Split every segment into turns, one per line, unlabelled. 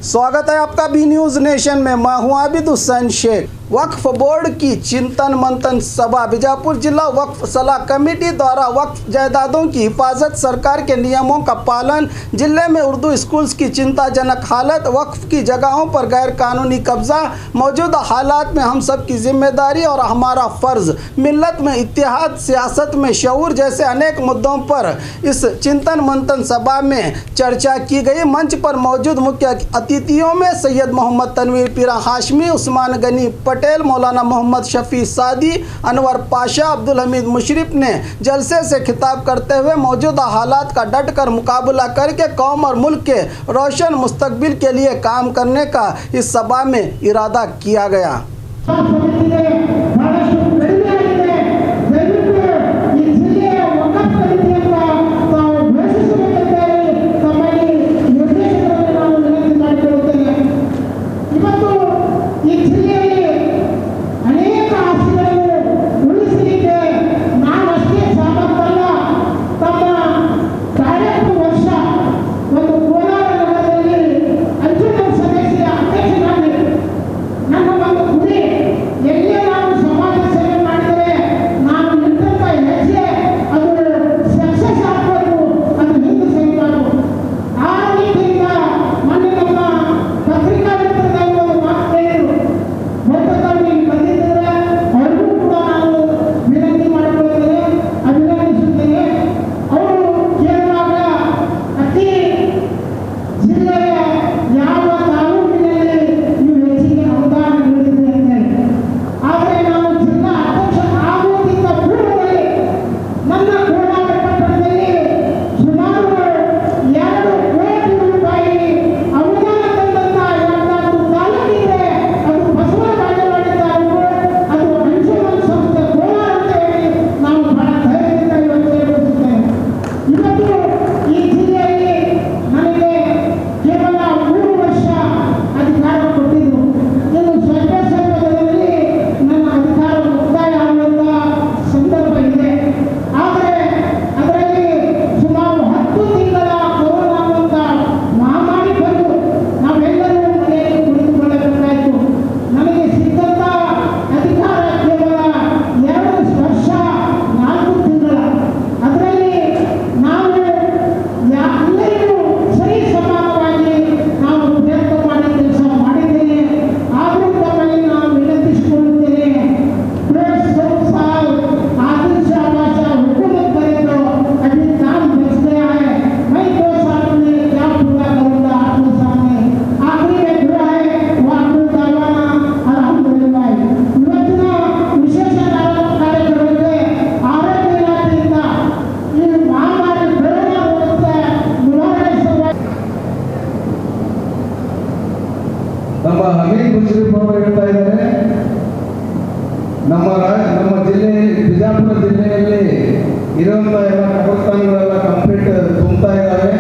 स्वागत है आपका बी न्यूज़ नेशन में। मैं हूं आबिद हुसैन शेख। वक्फ बोर्ड की चिंतन मंथन सभा बीजापुर जिला वक्फ सलाह कमेटी द्वारा वक्फ जायदादों की हिफाजत, सरकार के नियमों का पालन, जिले में उर्दू स्कूल्स की चिंताजनक हालत, वक्फ की जगहों पर गैर कानूनी कब्जा, मौजूदा हालात में हम सब की जिम्मेदारी और हमारा फ़र्ज़, मिल्लत में इत्तेहाद, सियासत में शऊर जैसे अनेक मुद्दों पर इस चिंतन मंथन सभा में चर्चा की गई। मंच पर मौजूद मुख्य अतिथियों में सैयद मोहम्मद तनवीर पीरा हाशमी, उस्मान गनी पटेल, मौलाना मोहम्मद शफी सादी, अनवर पाशा, अब्दुल हमीद मुशरिफ ने जलसे से खिताब करते हुए मौजूदा हालात का डट कर मुकाबला करके कौम और मुल्क के रोशन मुस्तकबिल के लिए काम करने का इस सभा में इरादा किया गया।
ನಮ್ಮ ಹಮೀದ್ ಮುಶ್ರಿಫ್ ಅವರು ಹೇಳ್ತಾ ಇದ್ದಾರೆ, ನಮ್ಮ ಜಿಲ್ಲೆ ಬಿಜಾಪುರ ಜಿಲ್ಲೆಯಲ್ಲಿ ಇರುವಂತಹ ಎಲ್ಲ ಕಬರಸ್ಥಾನಗಳೆಲ್ಲ ಕಂಪ್ಲೀಟ್ ತುಂಬ್ತಾ ಇದ್ದಾವೆ.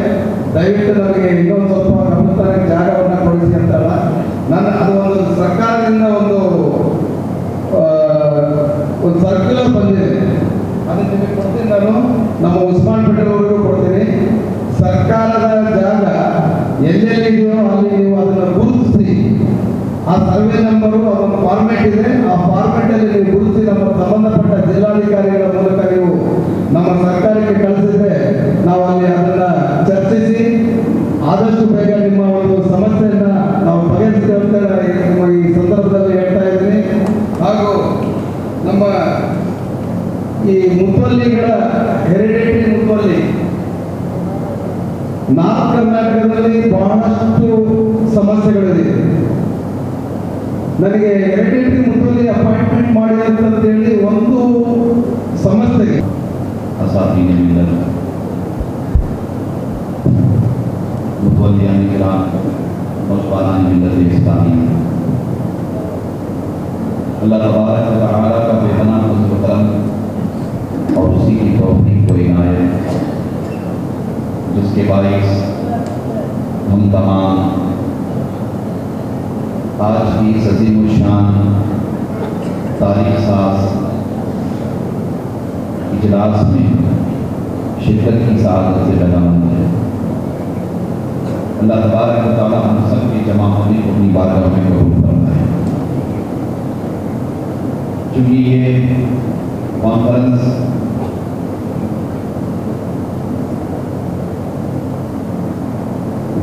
ದಯವಿಟ್ಟು ನಮಗೆ ಇನ್ನೊಂದು ಸ್ವಲ್ಪ ಕಬರಸ್ಥಾನಕ್ಕೆ ಜಾಗವನ್ನು ಕೊಡಿಸಿ ಅಂತಲ್ಲ. ಅದು ಒಂದು ಸರ್ಕಾರದಿಂದ ಒಂದು ಸರ್ಕ್ಯುಲರ್ ಬಂದಿದೆ, ಅದನ್ನು ನಿಮಗೆ ಕೊಡ್ತೀನಿ. ನಾನು ನಮ್ಮ ಉಸ್ಮಾನ್ ಪಟೇಲ್ ಅವರಿಗೂ ಕೊಡ್ತೀನಿ. ಸರ್ಕಾರದ ಜಾಗ ಎಲ್ಲೆಲ್ಲಿದೆಯೋ ಅಲ್ಲಿ ನೀವು ಅದನ್ನು ಗುರುತಿಸಿ, ಆ ಸರ್ವೆ ನಂಬರು ಅದೊಂದು ಫಾರ್ಮೆಟ್ ಇದೆ, ಆ ಫಾರ್ಮೆಟ್ ಅಲ್ಲಿ ನೀವು ಗುರುತಿಸಿ ನಮ್ಮ ಸಂಬಂಧಪಟ್ಟ ಜಿಲ್ಲಾಧಿಕಾರಿಗಳ ಮೂಲಕ ನೀವು ನಮ್ಮ ಸರ್ಕಾರಕ್ಕೆ ಕಳಿಸಿದ್ರೆ ನಾವು ಅಲ್ಲಿ ಅದನ್ನ ಚರ್ಚಿಸಿ ಆದಷ್ಟು ಬೇಗ ನಿಮ್ಮ ಒಂದು ಸಮಸ್ಯೆಯನ್ನ ನಾವು ಬಗೆಹರಿಸ್ತೇವೆ ಅಂತ ನಿಮ್ಮ ಈ ಸಂದರ್ಭದಲ್ಲಿ ಹೇಳ್ತಾ ಇದ್ದೀನಿ. ಹಾಗೂ ನಮ್ಮ ಈ ಮುತುವಲ್ಲಿಗಳ ಹೆರಿಡೇಟರಿ ಮುತುವಲ್ಲಿ ನಾರ್ತ್ ಕರ್ನಾಟಕದಲ್ಲಿ ಬಹಳಷ್ಟು ಸಮಸ್ಯೆಗಳಿದೆ. ನನಗೆ ಹೆರಿಡೇಟರಿ ಮುತುವಲ್ಲಿ ಅಪಾಯಿಂಟ್ಮೆಂಟ್ ಮಾಡಿ ಅಂತೇಳಿ ಒಂದು ಸಮಸ್ಯೆಗೆ
मुतवल्लियान किराम मौजूदान मिल्लत इस्लामी, अल्लाह तबारक व तआला का बेपनाह फज़ल व करम और उसी की तौफीक को इनायत जिसके बाइस हम तमाम आज की अज़ीमुश्शान तारीख साज इजलास में शिरकत की सादत से लगा है। अल्लाह तबारक व तआला हम सब की जमा होने को अपनी बारगाह में कबूल फरमाए। चूँकि ये कॉन्फ्रेंस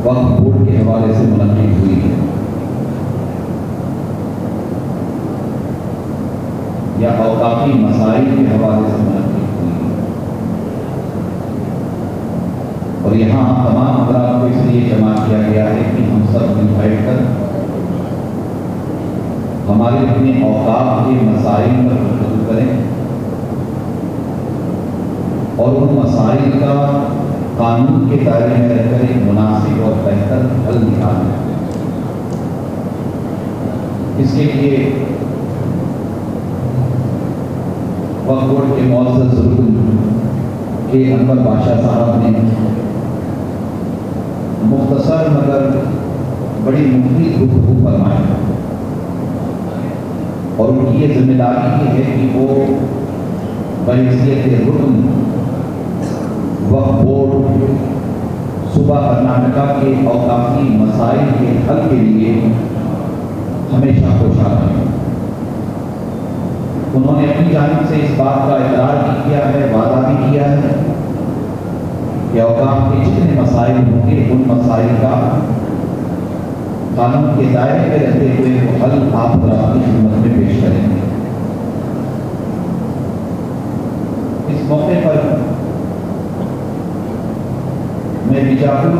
वक्फ बोर्ड के हवाले से मुनक्किद हुई है या औकाफी मसाइल के हवाले से मुनक्किद हुई है, और यहाँ तमाम हज़रात को इसलिए जमा किया गया है कि हम सब मिल बैठ कर हमारे अपने औकाफ के मसाइल पर गुफ्तगू करें और उन मसाइल का कानून के दायरे में रहकर एक मुनासिब और बेहतर हल निकालें। इसके लिए वक्फ बोर्ड के मौजूद रुकन के अनवर बादशाह साहब ने मुख्तसर मगर बड़ी मुफीद गुफ्तगू फरमाई, और उनकी ये जिम्मेदारी ये है कि वो बहैसियत रुकन वक्फ बोर्ड सूबा कर्नाटका के औकाफी मसाइल के हल के लिए हमेशा कोशिश की। उन्होंने अपनी जानिब से इस बात का इकरार भी किया है, वादा भी किया है कि औकाफ के जितने मसाइल होंगे उन मसाइल का कानून के दायरे में रहते हुए वो हल आप अपनी खिदमत में पेश करेंगे। इस मौके पर मैं बीजापुर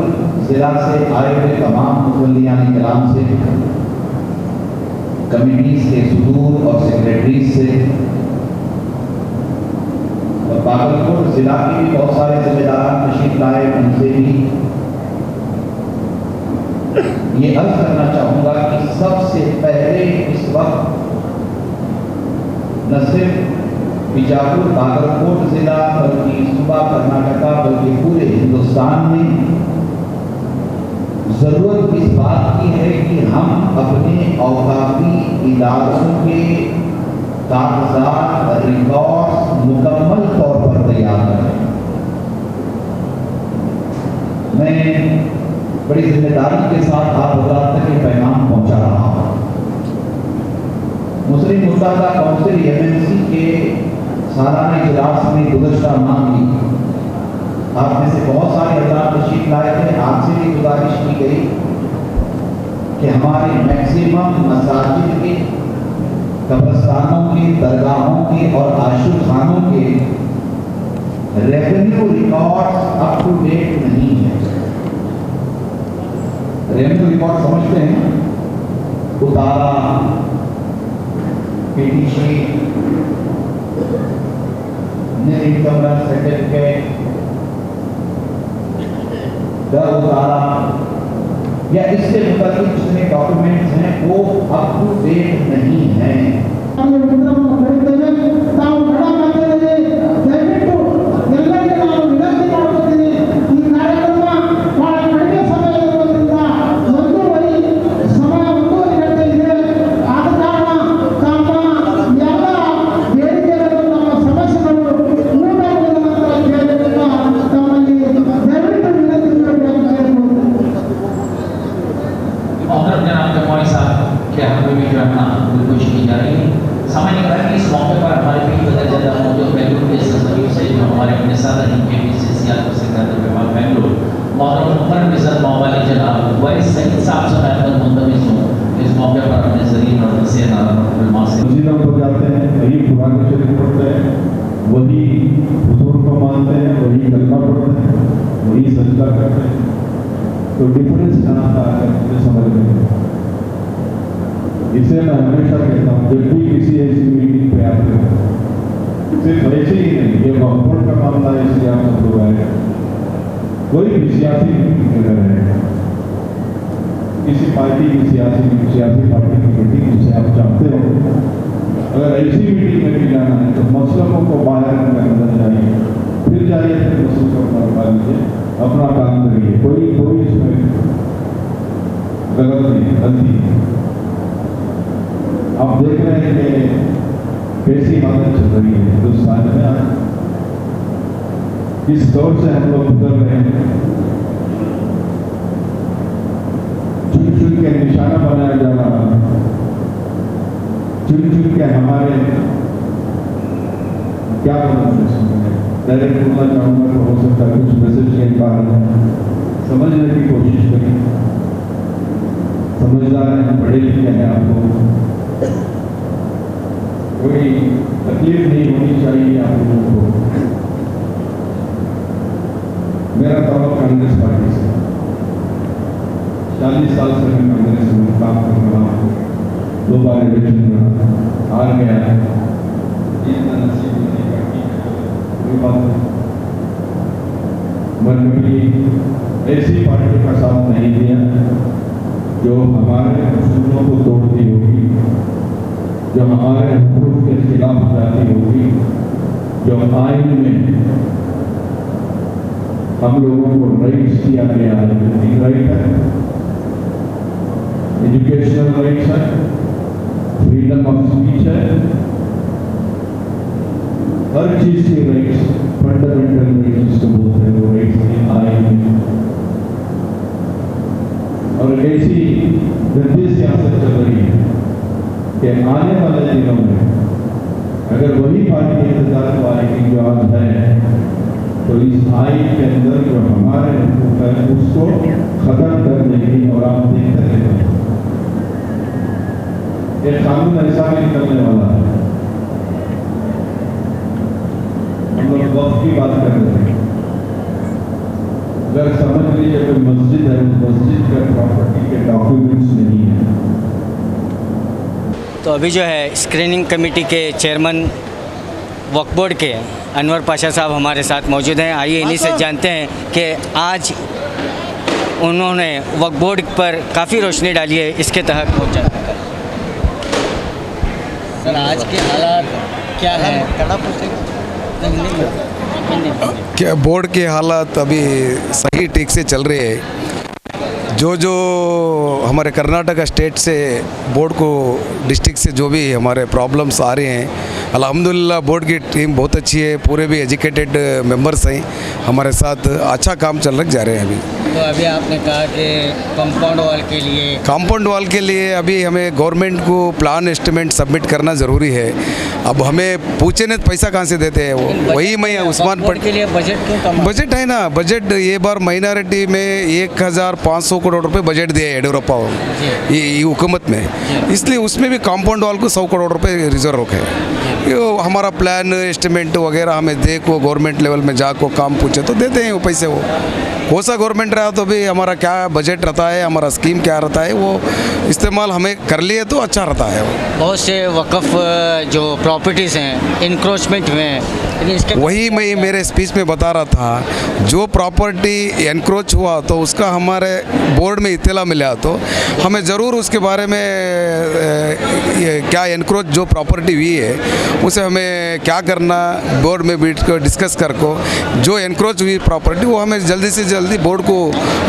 जिला से आए हुए तमाम मुतवल्लियान किराम से, कमिटीज के सदूर और सेक्रेटरीज से, और बागलकोट जिला के भी बहुत सारे जिम्मेदार तशरीफ लाए, उनसे भी ये अर्ज करना चाहूँगा कि सबसे पहले इस वक्त न सिर्फ बीजापुर बागलकोट जिला बल्कि सूबा कर्नाटका बल्कि पूरे हिंदुस्तान में ज़रूरत इस बात की है कि हम अपने औकाफी इदारों के कागजात रिकॉर्ड्स मुकम्मल तौर पर तैयार करें। मैं बड़ी जिम्मेदारी के साथ आप हज़रात तक ये पैगाम पहुंचा रहा हूँ। मुस्लिम मुत्तहदा काउंसिल MNC के सालाना इजलास में गुज़श्ता माह में आप में से बहुत सारे हज़रात तशरीफ लाए थे। आपसे भी गुजारिश की गई कि हमारे मैक्सिमम मसाजिद के, कब्रस्तानों के, दरगाहों के और आशुल खानों के revenue records up to date नहीं है। रेवेन्यू रिकॉर्ड समझते हैं, उतारा, PTC, नेट इनकम सर्टिफिकेट, दर उतारा या इससे मुताबिक जितने डॉक्यूमेंट्स हैं वो अप टू डेट नहीं है।
वही हुजूर को मानते हैं, वही कलमा पढ़ते हैं, वही सजदा करते हैं, तो डिफरेंस कहाँ था मुझे समझ में। इसे मैं हमेशा कहता हूँ जब भी किसी ऐसी मीटिंग पे आते हो, सिर्फ ऐसे ही नहीं, ये वक्फ का मामला है इसलिए आप सब लोग आए, कोई भी सियासी मीटिंग में रहे, किसी पार्टी की सियासी पार्टी की मीटिंग जिसे आप चाहते हो, अगर ऐसी मीटिंग में भी जाना है तो मसलों को बाहर करना चाहिए, फिर जाइए, फिर मसलों को करवा लीजिए, अपना काम करिए, कोई इसमें गलत नहीं, गलती नहीं। आप देख रहे हैं कि कैसी हालत चल रही है हिंदुस्तान में आज, इस दौर से हम लोग गुजर रहे हैं, चुन चुन के के निशाना बनाया जा रहा है। चुन चुन के हमारे क्या डायरेक्ट बोलना चाहूँगा तो हो सकता है कुछ मैसेज नहीं पा रहे हैं, समझने की कोशिश करें। समझदार हैं, पढ़े लिखे हैं, आपको कोई तकलीफ नहीं होनी चाहिए आप लोगों को। मेरा ताल्लुक कांग्रेस पार्टी से 40 साल से मैं कांग्रेस में काम कर रहा हूँ। 2 बार इलेक्शन में हार गया है, इतना नसीब नहीं करती कोई बात नहीं। मैं कभी ऐसी पार्टी का साथ नहीं दिया जो हमारे उसूलों को तोड़ती होगी, जो हमारे हुकूक के खिलाफ जाती होगी, जो आइन में हम लोगों को राइट्स दिया गया है, राइट है, एजुकेशनल राइट्स है, फ्रीडम ऑफ स्पीच है, हर चीज की राइट्स, फंडामेंटल राइट्स जिसको बोलते हैं, वो राइट्स आइन में। और ऐसी गंदी सियासत चल रही है कि आने वाले दिनों में अगर वही पार्टी इंतजार पाएगी जो आज है, तो इस आइन के अंदर जो हमारे हुकूक है उसको खत्म कर देगी। और आप देखते रहेंगे ये कानून ऐसा भी निकलने वाला है। हम लोग वक्त की बात कर रहे हैं, अगर समझ लीजिए कोई मस्जिद है, उस मस्जिद का प्रॉपर्टी के डॉक्यूमेंट्स नहीं है।
तो अभी जो है स्क्रीनिंग कमेटी के चेयरमैन वक्फ बोर्ड के अनवर पाशा साहब हमारे साथ मौजूद हैं। आइए इन्हीं से जानते हैं कि आज उन्होंने वक्फ बोर्ड पर काफ़ी रोशनी डाली है, इसके तहत पहुँचा। सर आज के हालात क्या है?
क्या बोर्ड के हालात अभी सही ठीक से चल रहे हैं। जो हमारे कर्नाटक स्टेट से बोर्ड को डिस्ट्रिक्ट से जो भी हमारे प्रॉब्लम्स आ रहे हैं, अल्हम्दुलिल्लाह बोर्ड की टीम बहुत अच्छी है, पूरे भी एजुकेटेड मेंबर्स हैं हमारे साथ, अच्छा काम चल रहा जा रहे हैं अभी।
तो अभी आपने कहा कि कंपाउंड वॉल के लिए
अभी हमें गवर्नमेंट को प्लान एस्टिमेट सबमिट करना ज़रूरी है। अब हमें पूछे नहीं पैसा कहाँ से देते हैं वो, वही मैं उस्मान पट
के लिए बजट क्यों कम?
बजट है ना, बजट ये बार माइनॉरिटी में 1500 करोड़ रुपए बजट दिए येडियुरप्पा ये हुकूमत में, इसलिए उसमें भी कंपाउंड वॉल को 100 करोड़ रुपए रिजर्व रखे। हमारा प्लान एस्टिमेट वगैरह हमें देखो गवर्नमेंट लेवल में जाको काम पूछे तो देते हैं वो पैसे। वो कौन सा गवर्नमेंट रहा तो भी हमारा क्या बजट रहता है, हमारा स्कीम क्या रहता है, वो इस्तेमाल हमें कर लिए तो अच्छा रहता है।
बहुत से वक्फ जो प्रॉपर्टीज़ हैं इंक्रोचमेंट में,
वही मैं मेरे स्पीच में बता रहा था, जो प्रॉपर्टी एनक्रोच हुआ तो उसका हमारे बोर्ड में इत्तला मिला तो हमें ज़रूर उसके बारे में क्या एनक्रोच जो प्रॉपर्टी हुई है उसे हमें क्या करना, बोर्ड में बैठ कर डिस्कस करको जो एनक्रोच हुई प्रॉपर्टी वो हमें जल्दी से जल्दी बोर्ड को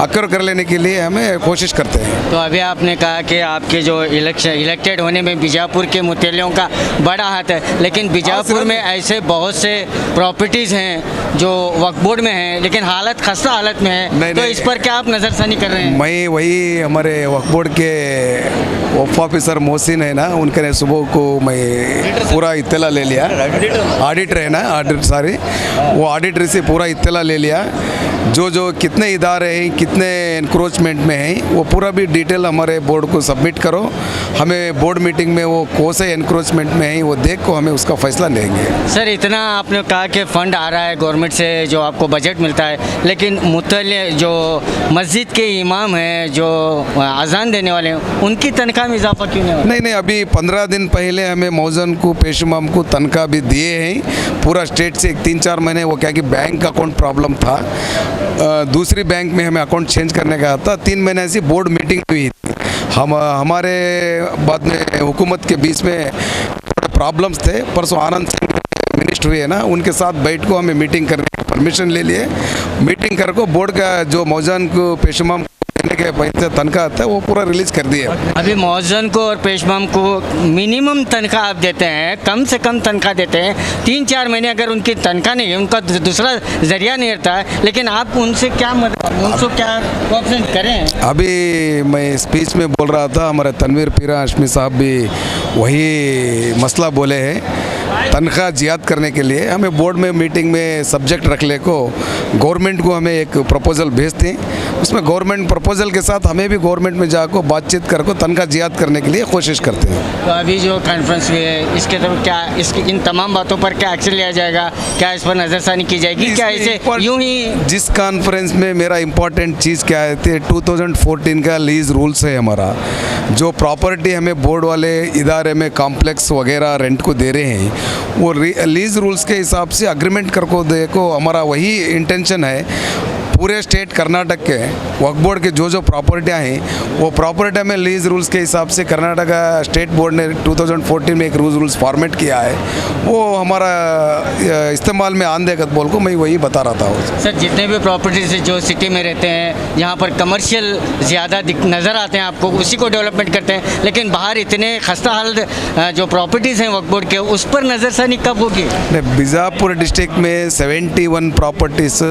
अक्कर कर लेने के लिए हमें कोशिश करते हैं।
तो अभी आपने कहा कि आपके जो इलेक्टेड होने में बीजापुर के मुतल्लियों का बड़ा हाथ है, लेकिन बीजापुर में ऐसे बहुत से प्रॉपर्टीज़ हैं जो वक्फ बोर्ड में हैं लेकिन हालत खस्ता हालत में है, तो इस पर क्या आप नज़रसानी कर रहे हैं?
मैं वही हमारे वक्फ बोर्ड के वक्फ ऑफिसर मोहसिन है ना, उनके सुबह को मैं पूरा इत्तला ले लिया, ऑडिटर है ना, वो ऑडिटर से पूरा इत्तला ले लिया, जो कितने इदारे हैं कितने एनक्रोचमेंट में हैं वो पूरा भी डिटेल हमारे बोर्ड को सबमिट करो। हमें बोर्ड मीटिंग में वो कौन से एनक्रोचमेंट में हैं वो देख को हमें उसका फैसला लेंगे।
सर इतना आपने कहा कि फ़ंड आ रहा है गवर्नमेंट से जो आपको बजट मिलता है, लेकिन मुतल्लिक़ जो मस्जिद के इमाम हैं जो अजान देने वाले हैं उनकी तनख्वाह में इजाफा क्यों नहीं हो रहा?
नहीं, अभी 15 दिन पहले हमें मौजन को पेश इमाम को तनख्वाह भी दिए हैं पूरा स्टेट से 3-4 महीने। वो क्या कि बैंक अकाउंट प्रॉब्लम था, दूसरी बैंक में हमें अकाउंट चेंज करने का था, 3 महीने ऐसी बोर्ड मीटिंग हुई थी। हमारे बाद में हुकूमत के बीच में थोड़े प्रॉब्लम्स थे, परसों आनंद सिंह मिनिस्टर हुए ना, उनके साथ बैठ को हमें मीटिंग करने की परमिशन ले लिए। मीटिंग कर को बोर्ड का जो मौजन को पेशमाम महीने के पैसे तनख्वाह आता है वो पूरा रिलीज कर दिया।
अभी मौजन को और पेशवाम को मिनिमम तनख्वाह आप देते हैं, कम से कम तनख्वाह देते हैं। 3-4 महीने अगर उनकी तनख्वाह नहीं है, उनका दूसरा जरिया नहीं रहता है, लेकिन आप उनसे क्या उनको क्या ऑप्शन करें?
अभी मैं स्पीच में बोल रहा था, हमारे तनवीर पीरा हाशमी साहब भी वही मसला बोले हैं। तनख्वाह ज़ियाद करने के लिए हमें बोर्ड में मीटिंग में सब्जेक्ट रख ले को गवर्नमेंट को हमें एक प्रपोजल भेजते हैं, उसमें गवर्नमेंट प्रपोजल के साथ हमें भी गवर्नमेंट में जाकर बातचीत करके तनख्वाह ज़ियाद करने के लिए कोशिश करते हैं।
तो अभी जो कॉन्फ्रेंस हुई है इसके तरफ क्या इन तमाम बातों पर क्या एक्शन लिया जाएगा? क्या इस पर नज़रसानी की जाएगी? क्या इसे यूं ही
जिस कॉन्फ्रेंस में मेरा इम्पोर्टेंट चीज़ क्या है, 2014 का लीज रूल्स है हमारा, जो प्रॉपर्टी हमें बोर्ड वाले इदारे में कॉम्प्लेक्स वगैरह रेंट को दे रहे हैं, वो लीज रूल्स के हिसाब से अग्रीमेंट करको देखो, हमारा वही इंटेंशन है। पूरे स्टेट कर्नाटक के वक्फ बोर्ड के जो प्रॉपर्टियाँ हैं वो प्रॉपर्टी में लीज रूल्स के हिसाब से कर्नाटक स्टेट बोर्ड ने 2014 में एक रूल्स फॉर्मेट किया है, वो हमारा इस्तेमाल में आन देगा बोल को मैं वही बता रहा था।
सर, जितने भी प्रॉपर्टीज जो सिटी में रहते हैं, यहाँ पर कमर्शियल ज़्यादा नज़र आते हैं आपको, उसी को डेवलपमेंट करते हैं, लेकिन बाहर इतने खस्ता हाल जो प्रॉपर्टीज़ हैं वक्फ बोर्ड के, उस पर नज़रसानी कब होगी?
बीजापुर डिस्ट्रिक्ट में 71 प्रॉपर्टीज़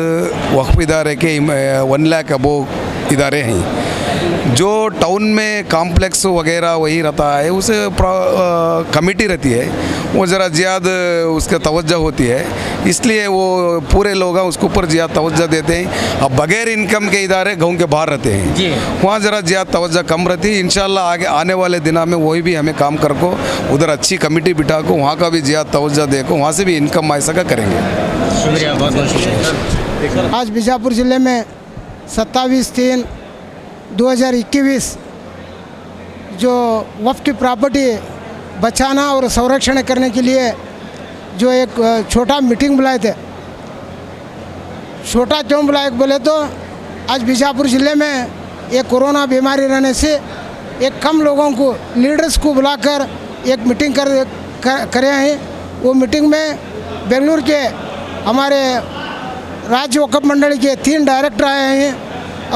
वक्फ इदारे के 1 लाख अबोव इदारे हैं। जो टाउन में कॉम्प्लेक्स वगैरह वही रहता है, उसे कमेटी रहती है, वो ज़रा ज़्यादा उसका तवज्जो होती है, इसलिए वो पूरे लोग उसके ऊपर ज़्यादा तवज्जो देते हैं। अब बगैर इनकम के इदारे गाँव के बाहर रहते हैं, वहाँ ज़रा ज़्यादा तवज्जो कम रहती है। इंशाल्लाह आगे आने वाले दिनों में वही भी हमें काम कर को उधर अच्छी कमेटी बिठा को वहाँ का भी ज़्यादा तवज्जो दे को वहाँ से भी इनकम ऐसा का करेंगे।
शुक्रिया, बहुत बहुत शुक्रिया।
आज बीजापुर ज़िले में 27/3/2021 जो वक्फ की प्रॉपर्टी बचाना और संरक्षण करने के लिए जो एक छोटा मीटिंग बुलाए थे। छोटा क्यों बुलाए बोले तो आज बीजापुर ज़िले में एक कोरोना बीमारी रहने से एक कम लोगों को, लीडर्स को बुलाकर एक मीटिंग करे हैं। वो मीटिंग में बेंगलुरु के हमारे राज्य वक्फ मंडली के 3 डायरेक्टर आए हैं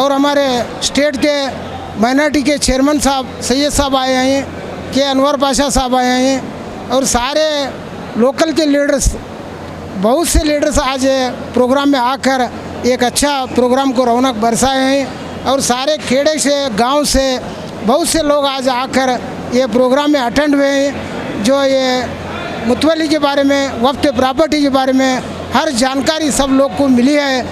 और हमारे स्टेट के माइनॉरिटी के चेयरमैन साहब सैयद साहब आए हैं, के अनवर पाशा साहब आए हैं और सारे लोकल के लीडर्स, बहुत से लीडर्स आज प्रोग्राम में आकर एक अच्छा प्रोग्राम को रौनक बरसाए हैं और सारे खेड़े से, गांव से बहुत से लोग आज आकर ये प्रोग्राम में अटेंड हुए हैं। जो ये मुतवली के बारे में, वक्फ प्रॉपर्टी के बारे में हर जानकारी सब लोग को मिली है,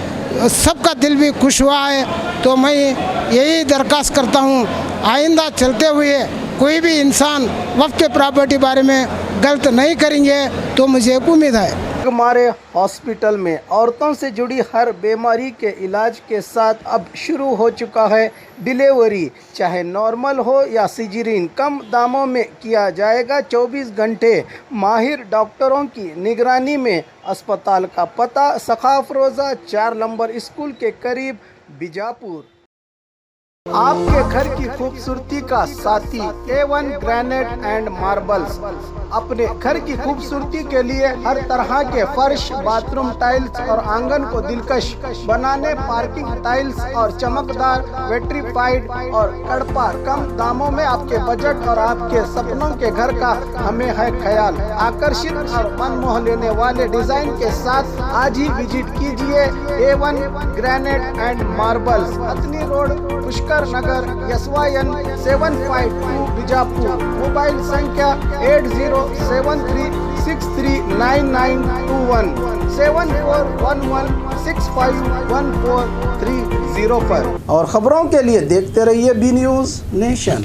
सबका दिल भी खुश हुआ है। तो मैं यही दरख्वास्त करता हूँ, आइंदा चलते हुए कोई भी इंसान वक्फ प्रॉपर्टी बारे में गलत नहीं करेंगे तो मुझे उम्मीद है।
हमारे हॉस्पिटल में औरतों से जुड़ी हर बीमारी के इलाज के साथ अब शुरू हो चुका है डिलीवरी, चाहे नॉर्मल हो या सिजरीन, कम दामों में किया जाएगा। 24 घंटे माहिर डॉक्टरों की निगरानी में। अस्पताल का पता सखाफरोज़ा 4 नंबर स्कूल के करीब, बीजापुर। आपके घर की खूबसूरती का साथी A1 ग्रेनाइट एंड मार्बल्स। अपने घर की खूबसूरती के लिए हर तरह के फर्श, बाथरूम टाइल्स और आंगन को दिलकश बनाने पार्किंग टाइल्स और चमकदार वेट्रीफाइड और कड़पा कम दामों में आपके बजट और आपके सपनों के घर का हमें है ख्याल। आकर्षित और मन मोह लेने वाले डिजाइन के साथ आज ही विजिट कीजिए A1 ग्रेनाइट एंड मार्बल्स, अतनी रोड, पुष्कर नगर, SYN 752 बीजापुर। मोबाइल संख्या 8073639921 7411651430 पर। और खबरों के लिए देखते रहिए बी न्यूज़ नेशन।